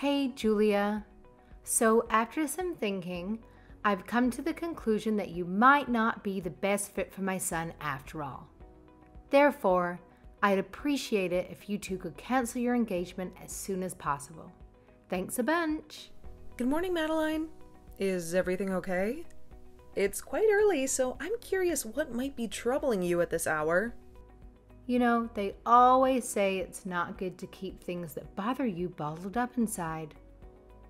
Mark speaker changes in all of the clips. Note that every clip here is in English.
Speaker 1: Hey, Julia. So after some thinking, I've come to the conclusion that you might not be the best fit for my son after all. Therefore, I'd appreciate it if you two could cancel your engagement as soon as possible. Thanks a bunch.
Speaker 2: Good morning, Madeline. Is everything okay? It's quite early, so I'm curious what might be troubling you at this hour.
Speaker 1: You know, they always say it's not good to keep things that bother you bottled up inside.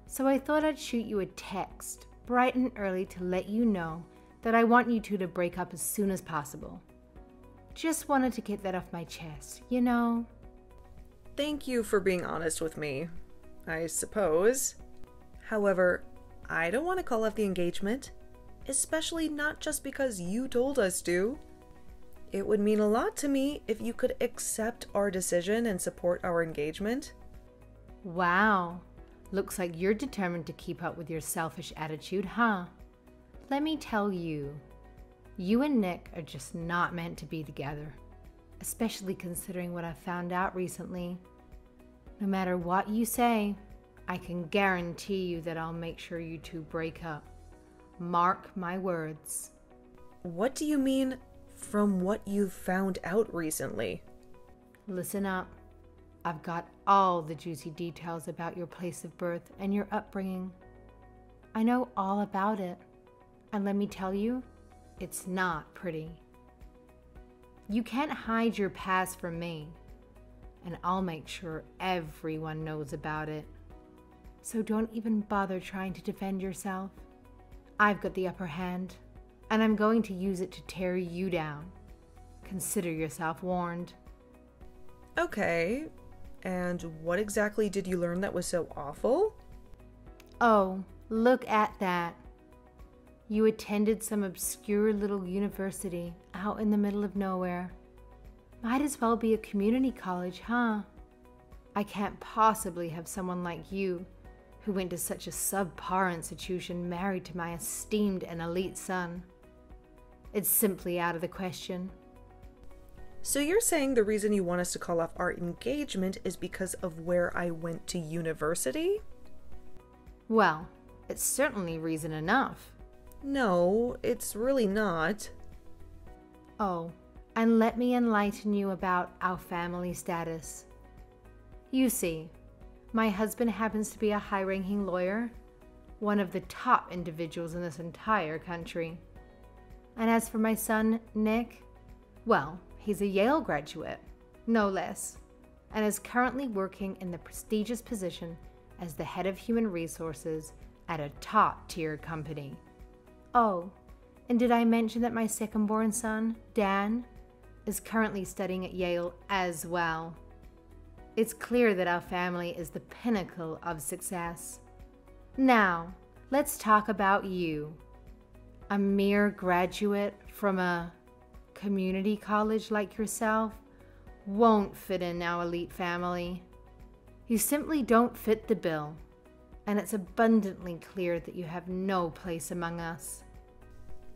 Speaker 1: So I thought I'd shoot you a text bright and early to let you know that I want you two to break up as soon as possible. Just wanted to get that off my chest, you know?
Speaker 2: Thank you for being honest with me, I suppose. However, I don't want to call off the engagement, especially not just because you told us to. It would mean a lot to me if you could accept our decision and support our engagement.
Speaker 1: Wow, looks like you're determined to keep up with your selfish attitude, huh? Let me tell you, you and Nick are just not meant to be together, especially considering what I found out recently. No matter what you say, I can guarantee you that I'll make sure you two break up. Mark my words.
Speaker 2: What do you mean, from what you've found out recently?
Speaker 1: Listen up. I've got all the juicy details about your place of birth and your upbringing. I know all about it. And let me tell you, it's not pretty. You can't hide your past from me, and I'll make sure everyone knows about it. So don't even bother trying to defend yourself. I've got the upper hand, and I'm going to use it to tear you down. Consider yourself warned.
Speaker 2: Okay, and what exactly did you learn that was so awful?
Speaker 1: Oh, look at that. You attended some obscure little university out in the middle of nowhere. Might as well be a community college, huh? I can't possibly have someone like you, who went to such a subpar institution, married to my esteemed and elite son. It's simply out of the question.
Speaker 2: So you're saying the reason you want us to call off our engagement is because of where I went to university?
Speaker 1: Well, it's certainly reason enough.
Speaker 2: No, it's really not.
Speaker 1: Oh, and let me enlighten you about our family status. You see, my husband happens to be a high-ranking lawyer, one of the top individuals in this entire country. And as for my son, Nick, well, he's a Yale graduate, no less, and is currently working in the prestigious position as the head of human resources at a top-tier company. Oh, and did I mention that my second-born son, Dan, is currently studying at Yale as well? It's clear that our family is the pinnacle of success. Now, let's talk about you. A mere graduate from a community college like yourself won't fit in our elite family. You simply don't fit the bill, and it's abundantly clear that you have no place among us.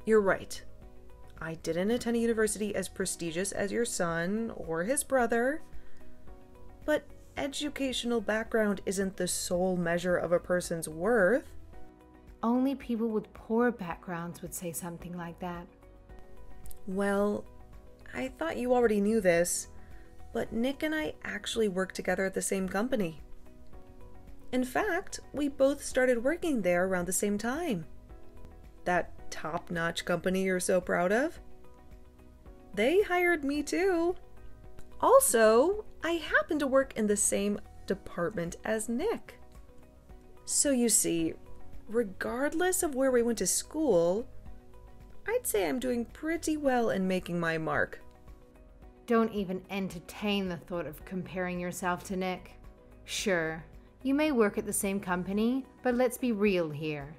Speaker 2: You're right. I didn't attend a university as prestigious as your son or his brother. But educational background isn't the sole measure of a person's worth.
Speaker 1: Only people with poor backgrounds would say something like that.
Speaker 2: Well, I thought you already knew this, but Nick and I actually work together at the same company. In fact, we both started working there around the same time. That top-notch company you're so proud of? They hired me too. Also, I happen to work in the same department as Nick. So you see, regardless of where we went to school, I'd say I'm doing pretty well in making my mark.
Speaker 1: Don't even entertain the thought of comparing yourself to Nick. Sure, you may work at the same company, but let's be real here.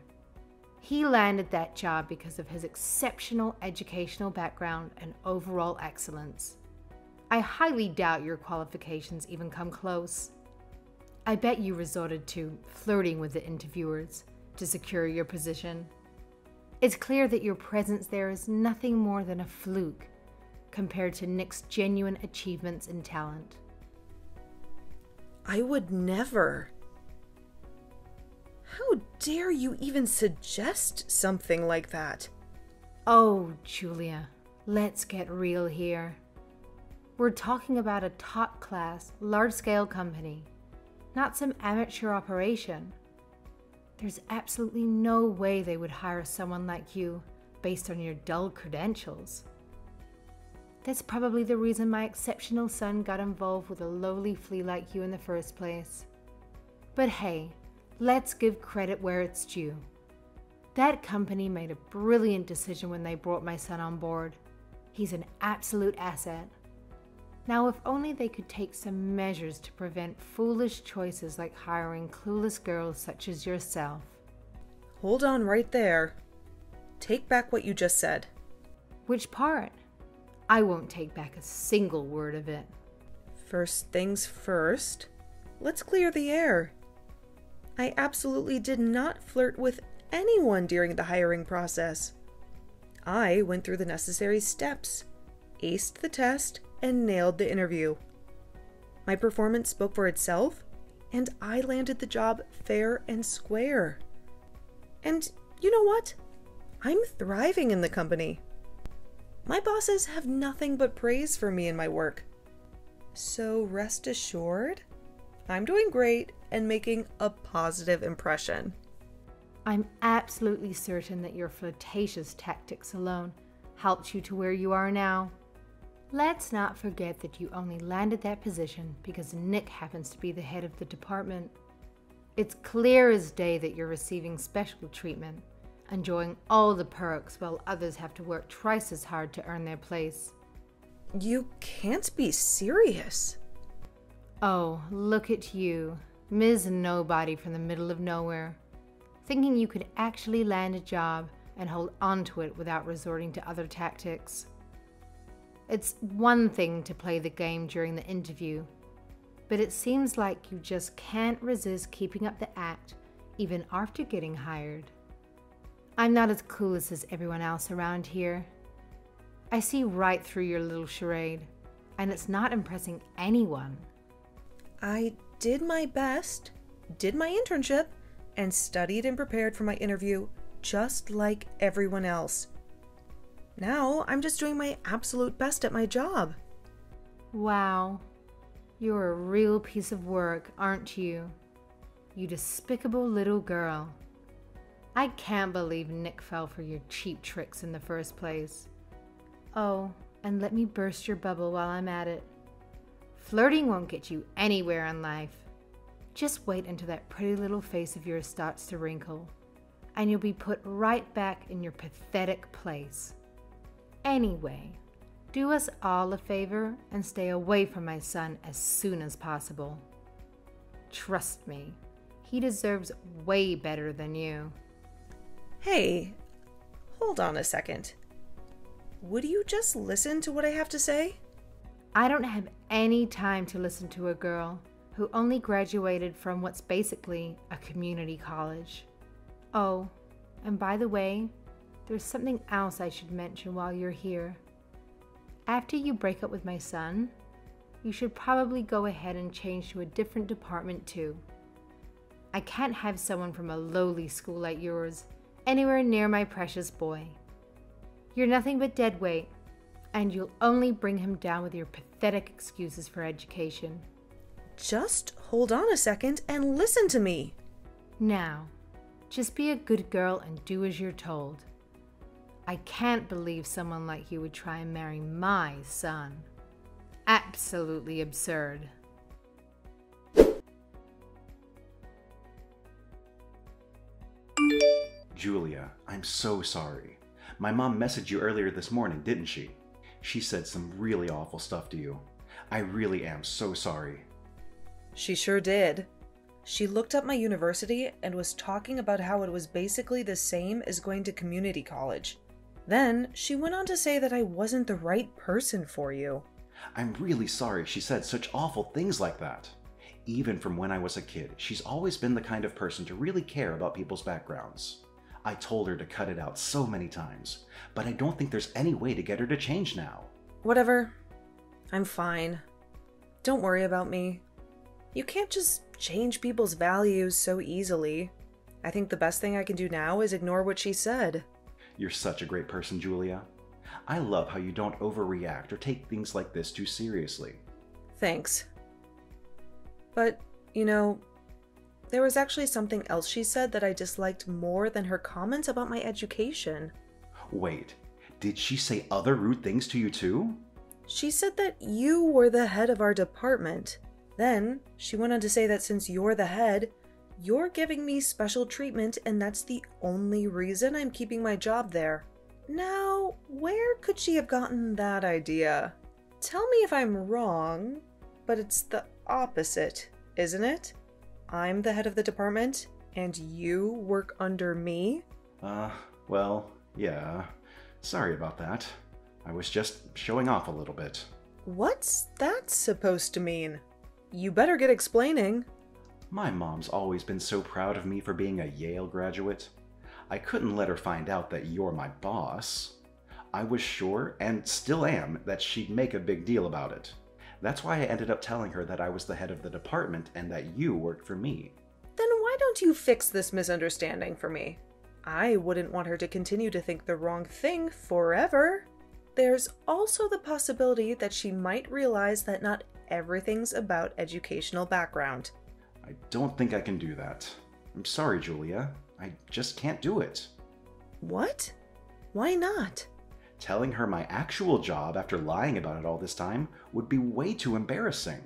Speaker 1: He landed that job because of his exceptional educational background and overall excellence. I highly doubt your qualifications even come close. I bet you resorted to flirting with the interviewers to secure your position. It's clear that your presence there is nothing more than a fluke compared to Nick's genuine achievements and talent.
Speaker 2: I would never. How dare you even suggest something like that?
Speaker 1: Oh, Julia, let's get real here. We're talking about a top-class, large-scale company, not some amateur operation. There's absolutely no way they would hire someone like you based on your dull credentials. That's probably the reason my exceptional son got involved with a lowly flea like you in the first place. But hey, let's give credit where it's due. That company made a brilliant decision when they brought my son on board. He's an absolute asset. Now, if only they could take some measures to prevent foolish choices like hiring clueless girls such as yourself.
Speaker 2: Hold on right there. Take back what you just said.
Speaker 1: Which part? I won't take back a single word of it.
Speaker 2: First things first, let's clear the air. I absolutely did not flirt with anyone during the hiring process. I went through the necessary steps, aced the test, and nailed the interview. My performance spoke for itself, and I landed the job fair and square. And you know what? I'm thriving in the company. My bosses have nothing but praise for me and my work. So rest assured, I'm doing great and making a positive impression.
Speaker 1: I'm absolutely certain that your flirtatious tactics alone helped you to where you are now. Let's not forget that you only landed that position because Nick happens to be the head of the department. It's clear as day that you're receiving special treatment, enjoying all the perks while others have to work twice as hard to earn their place.
Speaker 2: You can't be serious.
Speaker 1: Oh, look at you, Ms. Nobody from the middle of nowhere, thinking you could actually land a job and hold on to it without resorting to other tactics. It's one thing to play the game during the interview, but it seems like you just can't resist keeping up the act even after getting hired. I'm not as clueless as everyone else around here. I see right through your little charade, and it's not impressing anyone.
Speaker 2: I did my best, did my internship, and studied and prepared for my interview just like everyone else. Now I'm just doing my absolute best at my job.
Speaker 1: Wow, you're a real piece of work, aren't you? You despicable little girl. I can't believe Nick fell for your cheap tricks in the first place. Oh, and let me burst your bubble while I'm at it. Flirting won't get you anywhere in life. Just wait until that pretty little face of yours starts to wrinkle, and you'll be put right back in your pathetic place. Anyway, do us all a favor and stay away from my son as soon as possible. Trust me, he deserves way better than you.
Speaker 2: Hey, hold on a second. Would you just listen to what I have to say?
Speaker 1: I don't have any time to listen to a girl who only graduated from what's basically a community college. Oh, and by the way, there's something else I should mention while you're here. After you break up with my son, you should probably go ahead and change to a different department too. I can't have someone from a lowly school like yours anywhere near my precious boy. You're nothing but dead weight, and you'll only bring him down with your pathetic excuses for education.
Speaker 2: Just hold on a second and listen to me.
Speaker 1: Now, just be a good girl and do as you're told. I can't believe someone like you would try and marry my son. Absolutely absurd.
Speaker 3: Julia, I'm so sorry. My mom messaged you earlier this morning, didn't she? She said some really awful stuff to you. I really am so sorry.
Speaker 2: She sure did. She looked up my university and was talking about how it was basically the same as going to community college. Then she went on to say that I wasn't the right person for you.
Speaker 3: I'm really sorry she said such awful things like that. Even from when I was a kid, she's always been the kind of person to really care about people's backgrounds. I told her to cut it out so many times, but I don't think there's any way to get her to change now.
Speaker 2: Whatever. I'm fine. Don't worry about me. You can't just change people's values so easily. I think the best thing I can do now is ignore what she said.
Speaker 3: You're such a great person, Julia. I love how you don't overreact or take things like this too seriously.
Speaker 2: Thanks. But, there was actually something else she said that I disliked more than her comments about my education.
Speaker 3: Wait, did she say other rude things to you too?
Speaker 2: She said that you were the head of our department. Then, she went on to say that since you're the head, you're giving me special treatment and that's the only reason I'm keeping my job there. Now, where could she have gotten that idea? Tell me if I'm wrong, but it's the opposite, isn't it? I'm the head of the department, and you work under me?
Speaker 3: Well, yeah. Sorry about that. I was just showing off a little bit.
Speaker 2: What's that supposed to mean? You better get explaining.
Speaker 3: My mom's always been so proud of me for being a Yale graduate. I couldn't let her find out that you're my boss. I was sure, and still am, that she'd make a big deal about it. That's why I ended up telling her that I was the head of the department and that you worked for me.
Speaker 2: Then why don't you fix this misunderstanding for me? I wouldn't want her to continue to think the wrong thing forever. There's also the possibility that she might realize that not everything's about educational background.
Speaker 3: I don't think I can do that. I'm sorry, Julia. I just can't do it.
Speaker 2: What? Why not?
Speaker 3: Telling her my actual job after lying about it all this time would be way too embarrassing.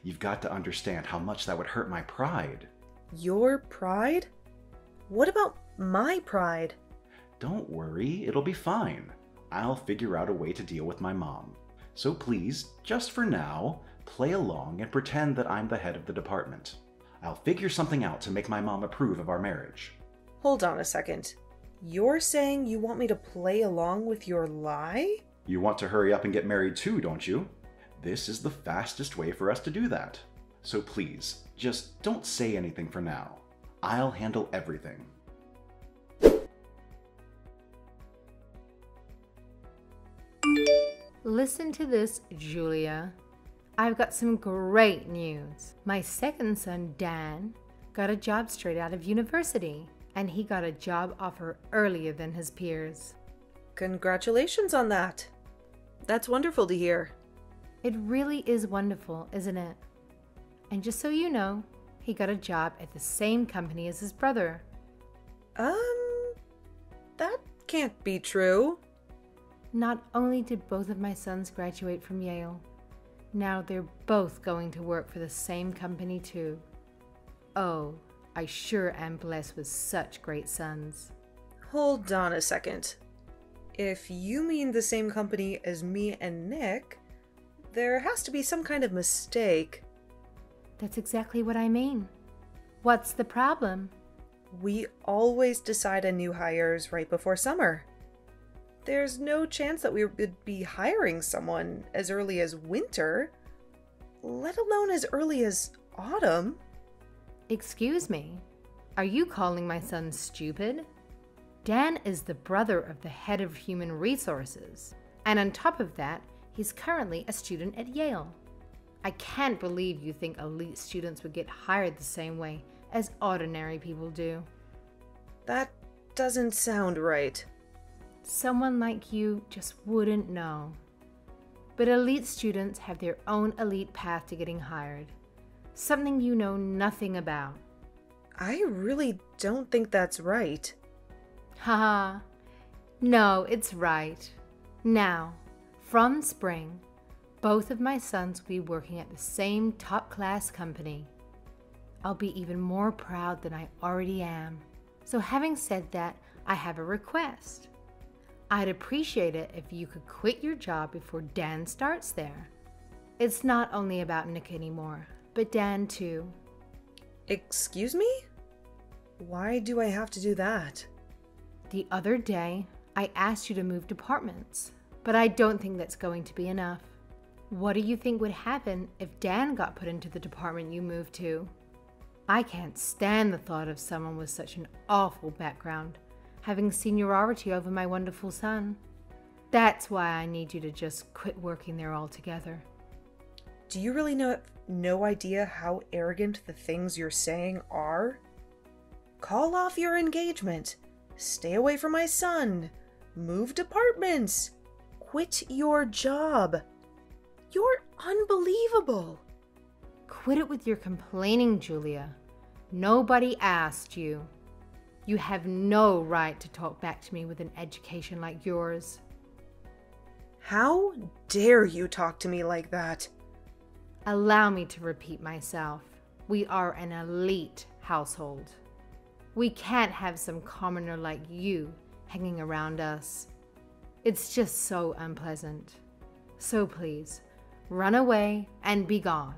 Speaker 3: You've got to understand how much that would hurt my pride.
Speaker 2: Your pride? What about my pride?
Speaker 3: Don't worry, it'll be fine. I'll figure out a way to deal with my mom. So please, just for now, play along and pretend that I'm the head of the department. I'll figure something out to make my mom approve of our marriage.
Speaker 2: Hold on a second. You're saying you want me to play along with your lie?
Speaker 3: You want to hurry up and get married too, don't you? This is the fastest way for us to do that. So please, just don't say anything for now. I'll handle everything.
Speaker 1: Listen to this, Julia. I've got some great news. My second son, Dan, got a job straight out of university, and he got a job offer earlier than his peers.
Speaker 2: Congratulations on that. That's wonderful to hear.
Speaker 1: It really is wonderful, isn't it? And just so you know, he got a job at the same company as his brother.
Speaker 2: That can't be true.
Speaker 1: Not only did both of my sons graduate from Yale, now they're both going to work for the same company too. Oh, I sure am blessed with such great sons.
Speaker 2: Hold on a second. If you mean the same company as me and Nick, there has to be some kind of mistake.
Speaker 1: That's exactly what I mean. What's the problem?
Speaker 2: We always decide on new hires right before summer. There's no chance that we would be hiring someone as early as winter, let alone as early as autumn.
Speaker 1: Excuse me, are you calling my son stupid? Dan is the brother of the head of human resources, and on top of that, he's currently a student at Yale. I can't believe you think elite students would get hired the same way as ordinary people do.
Speaker 2: That doesn't sound right.
Speaker 1: Someone like you just wouldn't know. But elite students have their own elite path to getting hired, something you know nothing about.
Speaker 2: I really don't think that's right.
Speaker 1: Haha. No, it's right. Now, from spring, both of my sons will be working at the same top-class company. I'll be even more proud than I already am. So having said that, I have a request. I'd appreciate it if you could quit your job before Dan starts there. It's not only about Nick anymore, but Dan too.
Speaker 2: Excuse me? Why do I have to do that?
Speaker 1: The other day, I asked you to move departments, but I don't think that's going to be enough. What do you think would happen if Dan got put into the department you moved to? I can't stand the thought of someone with such an awful background having seniority over my wonderful son. That's why I need you to just quit working there altogether.
Speaker 2: Do you really have no idea how arrogant the things you're saying are? Call off your engagement. Stay away from my son. Move departments. Quit your job. You're unbelievable.
Speaker 1: Quit it with your complaining, Julia. Nobody asked you. You have no right to talk back to me with an education like yours.
Speaker 2: How dare you talk to me like that?
Speaker 1: Allow me to repeat myself. We are an elite household. We can't have some commoner like you hanging around us. It's just so unpleasant. So please, run away and be gone.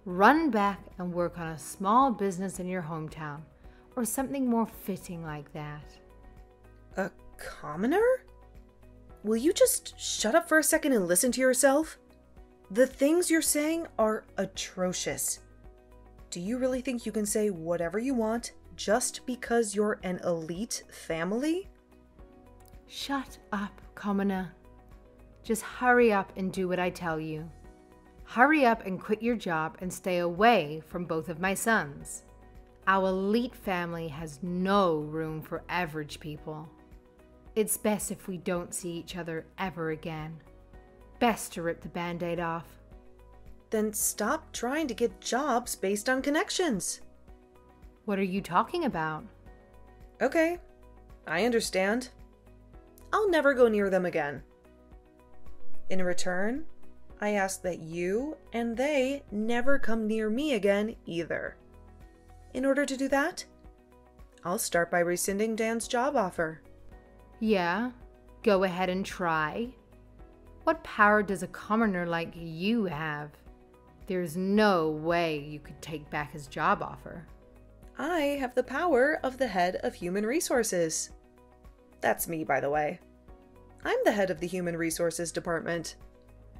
Speaker 1: Run back and work on a small business in your hometown, or something more fitting like that.
Speaker 2: A commoner? Will you just shut up for a second and listen to yourself? The things you're saying are atrocious. Do you really think you can say whatever you want just because you're an elite family?
Speaker 1: Shut up, commoner. Just hurry up and do what I tell you. Hurry up and quit your job and stay away from both of my sons. Our elite family has no room for average people. It's best if we don't see each other ever again. Best to rip the Band-Aid off.
Speaker 2: Then stop trying to get jobs based on connections.
Speaker 1: What are you talking about?
Speaker 2: Okay, I understand. I'll never go near them again. In return, I ask that you and they never come near me again either. In order to do that, I'll start by rescinding Dan's job offer.
Speaker 1: Yeah, go ahead and try. What power does a commoner like you have? There's no way you could take back his job offer.
Speaker 2: I have the power of the head of human resources. That's me, by the way. I'm the head of the human resources department.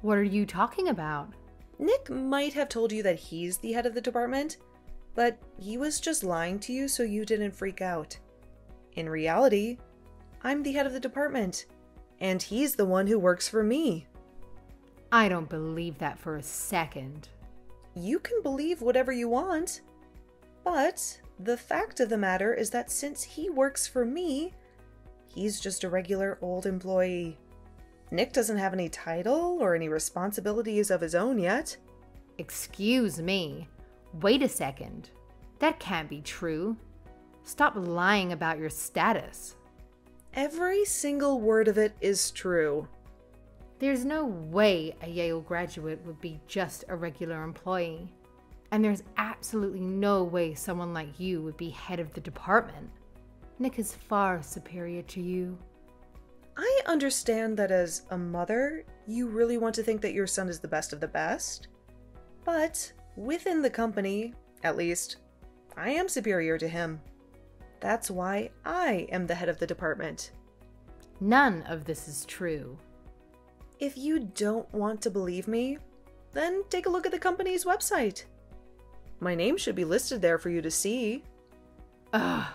Speaker 1: What are you talking about?
Speaker 2: Nick might have told you that he's the head of the department, but he was just lying to you so you didn't freak out. In reality, I'm the head of the department, and he's the one who works for me.
Speaker 1: I don't believe that for a second.
Speaker 2: You can believe whatever you want, but the fact of the matter is that since he works for me, he's just a regular old employee. Nick doesn't have any title or any responsibilities of his own yet.
Speaker 1: Excuse me. Wait a second. That can't be true. Stop lying about your status.
Speaker 2: Every single word of it is true.
Speaker 1: There's no way a Yale graduate would be just a regular employee. And there's absolutely no way someone like you would be head of the department. Nick is far superior to you.
Speaker 2: I understand that as a mother, you really want to think that your son is the best of the best. But within the company, at least, I am superior to him. That's why I am the head of the department.
Speaker 1: None of this is true.
Speaker 2: If you don't want to believe me, then take a look at the company's website. My name should be listed there for you to see.
Speaker 1: Ugh,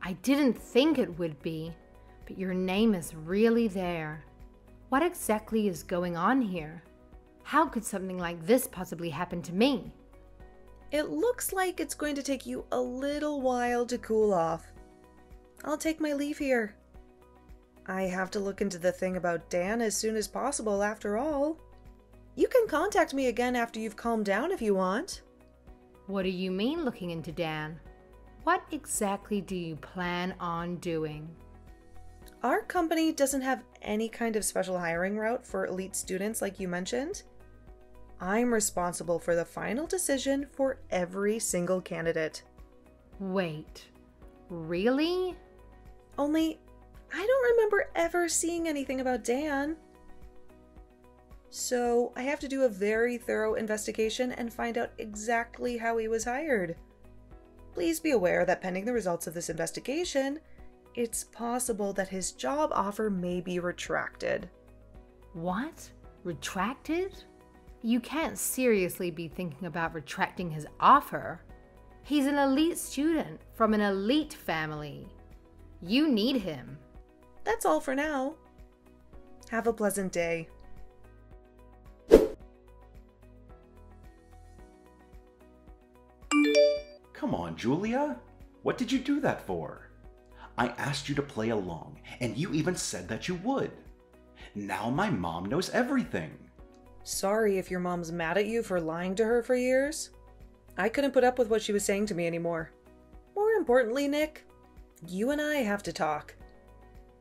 Speaker 1: I didn't think it would be, but your name is really there. What exactly is going on here? How could something like this possibly happen to me?
Speaker 2: It looks like it's going to take you a little while to cool off. I'll take my leave here. I have to look into the thing about Dan as soon as possible after all. You can contact me again after you've calmed down if you want.
Speaker 1: What do you mean looking into Dan? What exactly do you plan on doing?
Speaker 2: Our company doesn't have any kind of special hiring route for elite students like you mentioned. I'm responsible for the final decision for every single candidate.
Speaker 1: Wait, really?
Speaker 2: Only, I don't remember ever seeing anything about Dan. So I have to do a very thorough investigation and find out exactly how he was hired. Please be aware that pending the results of this investigation, it's possible that his job offer may be retracted.
Speaker 1: What? Retracted? You can't seriously be thinking about retracting his offer. He's an elite student from an elite family. You need him.
Speaker 2: That's all for now. Have a pleasant day.
Speaker 3: Come on, Julia. What did you do that for? I asked you to play along, and you even said that you would. Now my mom knows everything.
Speaker 2: Sorry if your mom's mad at you for lying to her for years. I couldn't put up with what she was saying to me anymore. More importantly, Nick, you and I have to talk.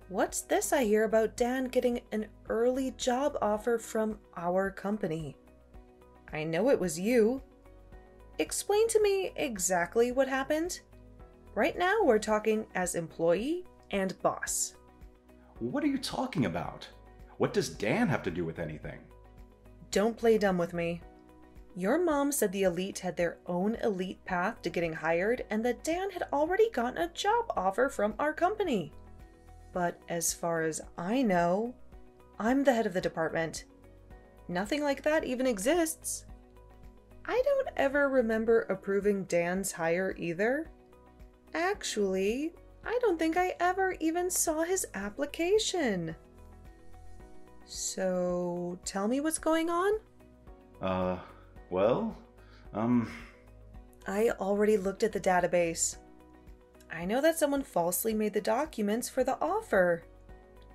Speaker 2: What's this I hear about Dan getting an early job offer from our company? I know it was you. Explain to me exactly what happened. Right now we're talking as employee and boss.
Speaker 3: What are you talking about? What does Dan have to do with anything?
Speaker 2: Don't play dumb with me. Your mom said the elite had their own elite path to getting hired and that Dan had already gotten a job offer from our company. But as far as I know, I'm the head of the department. Nothing like that even exists. I don't ever remember approving Dan's hire either. Actually, I don't think I ever even saw his application. So, tell me what's going on?
Speaker 3: Well,
Speaker 2: I already looked at the database. I know that someone falsely made the documents for the offer.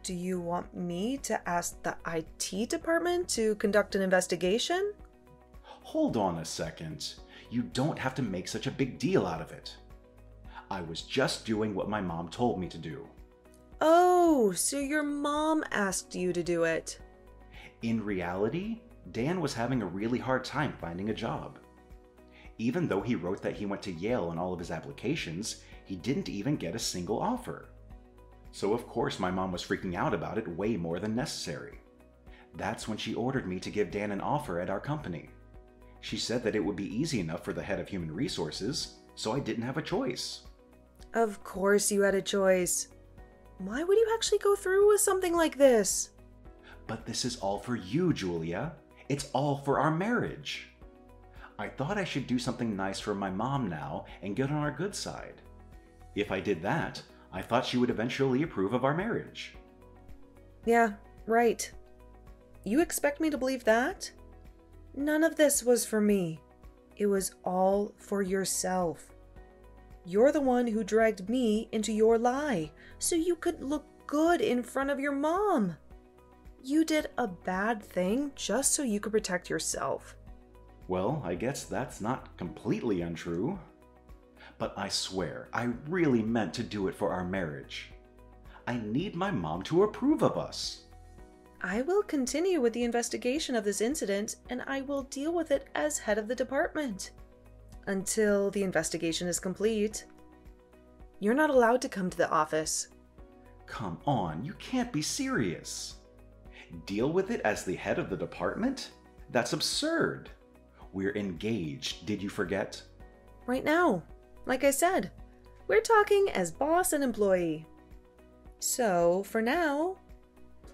Speaker 2: Do you want me to ask the IT department to conduct an investigation?
Speaker 3: Hold on a second. You don't have to make such a big deal out of it. I was just doing what my mom told me to do.
Speaker 2: Oh, so your mom asked you to do it.
Speaker 3: In reality, Dan was having a really hard time finding a job. Even though he wrote that he went to Yale on all of his applications, he didn't even get a single offer. So of course my mom was freaking out about it way more than necessary. That's when she ordered me to give Dan an offer at our company. She said that it would be easy enough for the head of human resources, so I didn't have a choice.
Speaker 2: Of course you had a choice. Why would you actually go through with something like this?
Speaker 3: But this is all for you, Julia. It's all for our marriage. I thought I should do something nice for my mom now and get on our good side. If I did that, I thought she would eventually approve of our marriage.
Speaker 2: Yeah, right. You expect me to believe that? None of this was for me. It was all for yourself. You're the one who dragged me into your lie, so you could look good in front of your mom. You did a bad thing just so you could protect yourself.
Speaker 3: Well, I guess that's not completely untrue. But I swear, I really meant to do it for our marriage. I need my mom to approve of us.
Speaker 2: I will continue with the investigation of this incident, and I will deal with it as head of the department. Until the investigation is complete. You're not allowed to come to the office.
Speaker 3: Come on, you can't be serious. Deal with it as the head of the department? That's absurd. We're engaged, did you forget?
Speaker 2: Right now, like I said, we're talking as boss and employee. So, for now,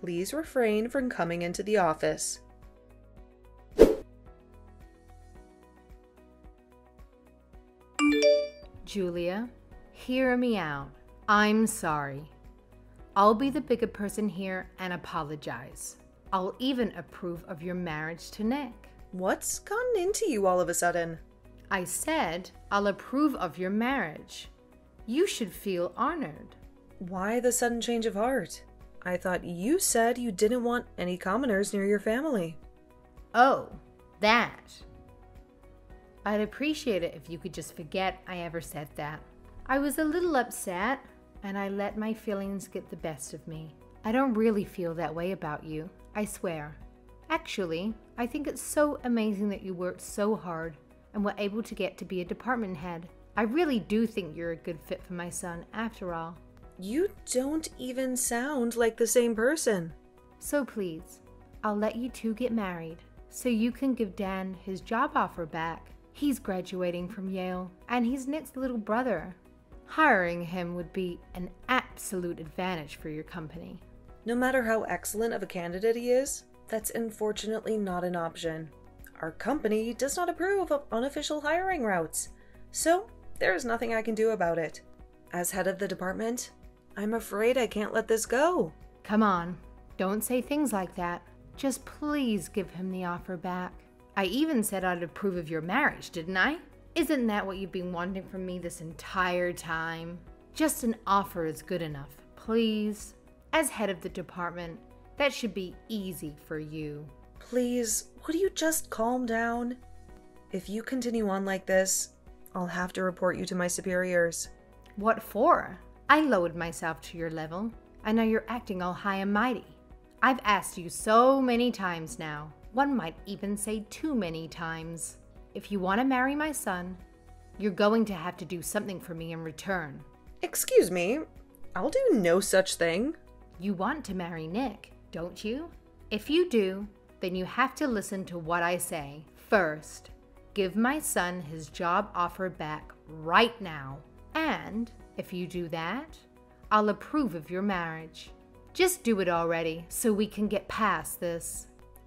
Speaker 2: please refrain from coming into the office.
Speaker 1: Julia, hear me out. I'm sorry. I'll be the bigger person here and apologize. I'll even approve of your marriage to Nick.
Speaker 2: What's gotten into you all of a sudden?
Speaker 1: I said I'll approve of your marriage. You should feel honored.
Speaker 2: Why the sudden change of heart? I thought you said you didn't want any commoners near your family.
Speaker 1: Oh, that. I'd appreciate it if you could just forget I ever said that. I was a little upset, and I let my feelings get the best of me. I don't really feel that way about you, I swear. Actually, I think it's so amazing that you worked so hard and were able to get to be a department head. I really do think you're a good fit for my son, after all.
Speaker 2: You don't even sound like the same person.
Speaker 1: So please, I'll let you two get married so you can give Dan his job offer back. He's graduating from Yale, and he's Nick's little brother. Hiring him would be an absolute advantage for your company.
Speaker 2: No matter how excellent of a candidate he is, that's unfortunately not an option. Our company does not approve of unofficial hiring routes, so there is nothing I can do about it. As head of the department, I'm afraid I can't let this go.
Speaker 1: Come on, don't say things like that. Just please give him the offer back. I even said I'd approve of your marriage, didn't I? Isn't that what you've been wanting from me this entire time? Just an offer is good enough, please. As head of the department, that should be easy for you.
Speaker 2: Please, would you just calm down? If you continue on like this, I'll have to report you to my superiors.
Speaker 1: What for? I lowered myself to your level. I know you're acting all high and mighty. I've asked you so many times now. One might even say too many times. If you want to marry my son, you're going to have to do something for me in return.
Speaker 2: Excuse me, I'll do no such thing.
Speaker 1: You want to marry Nick, don't you? If you do, then you have to listen to what I say. First, give my son his job offer back right now. And if you do that, I'll approve of your marriage. Just do it already so we can get past this.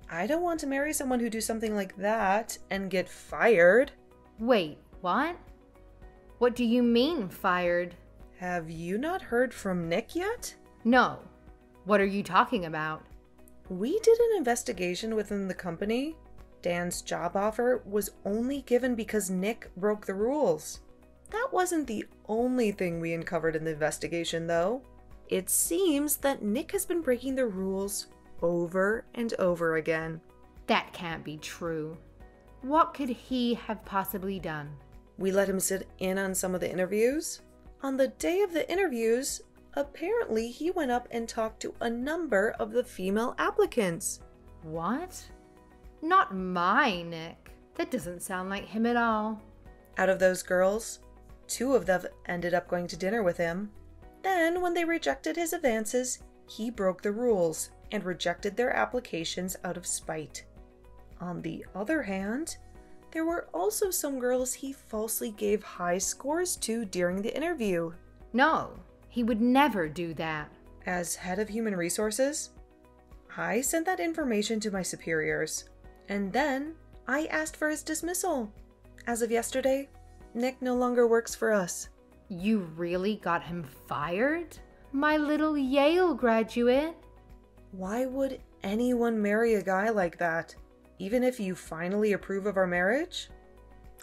Speaker 2: I don't want to marry someone who'd do something like that and get fired.
Speaker 1: Wait, what? What do you mean, fired?
Speaker 2: Have you not heard from Nick yet?
Speaker 1: No. What are you talking about?
Speaker 2: We did an investigation within the company. Dan's job offer was only given because Nick broke the rules. That wasn't the only thing we uncovered in the investigation, though. It seems that Nick has been breaking the rules over and over again.
Speaker 1: That can't be true. What could he have possibly done?
Speaker 2: We let him sit in on some of the interviews. On the day of the interviews, apparently he went up and talked to a number of the female applicants.
Speaker 1: What? Not my Nick. That doesn't sound like him at all.
Speaker 2: Out of those girls, 2 of them ended up going to dinner with him. Then, when they rejected his advances, he broke the rules and rejected their applications out of spite. On the other hand, there were also some girls he falsely gave high scores to during the interview.
Speaker 1: No, he would never do that.
Speaker 2: As head of human resources, I sent that information to my superiors, and then I asked for his dismissal. As of yesterday, Nick no longer works for us.
Speaker 1: You really got him fired? My little Yale graduate?
Speaker 2: Why would anyone marry a guy like that? Even if you finally approve of our marriage?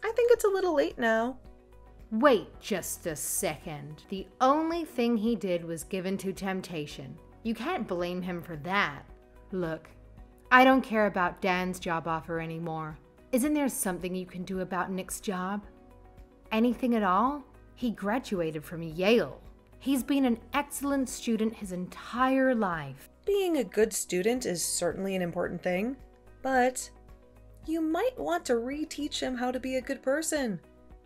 Speaker 2: I think it's a little late now.
Speaker 1: Wait just a second. The only thing he did was given to temptation. You can't blame him for that. Look, I don't care about Dan's job offer anymore. Isn't there something you can do about Nick's job? Anything at all? He graduated from Yale. He's been an excellent student his entire life.
Speaker 2: Being a good student is certainly an important thing, but you might want to reteach him how to be a good person.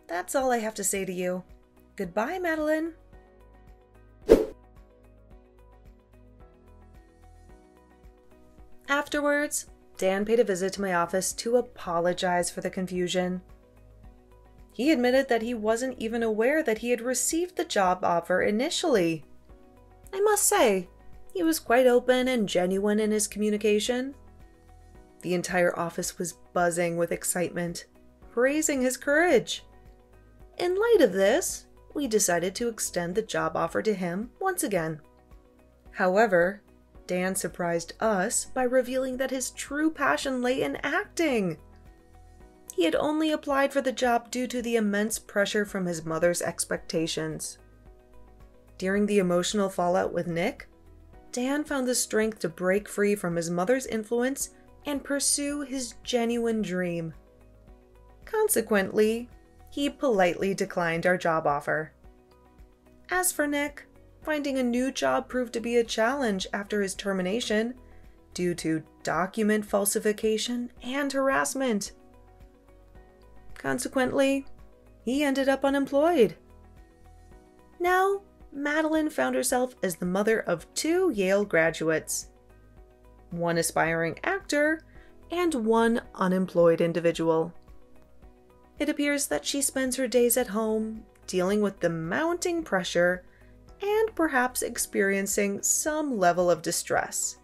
Speaker 2: That's all I have to say to you. Goodbye, Madeline. Afterwards, Dan paid a visit to my office to apologize for the confusion. He admitted that he wasn't even aware that he had received the job offer initially. I must say, he was quite open and genuine in his communication. The entire office was buzzing with excitement, praising his courage. In light of this, we decided to extend the job offer to him once again. However, Dan surprised us by revealing that his true passion lay in acting. He had only applied for the job due to the immense pressure from his mother's expectations. During the emotional fallout with Nick, Dan found the strength to break free from his mother's influence and pursue his genuine dream. Consequently, he politely declined our job offer. As for Nick, finding a new job proved to be a challenge after his termination due to document falsification and harassment. Consequently, he ended up unemployed. Now, Madeline found herself as the mother of 2 Yale graduates, 1 aspiring actor, and 1 unemployed individual. It appears that she spends her days at home dealing with the mounting pressure and perhaps experiencing some level of distress.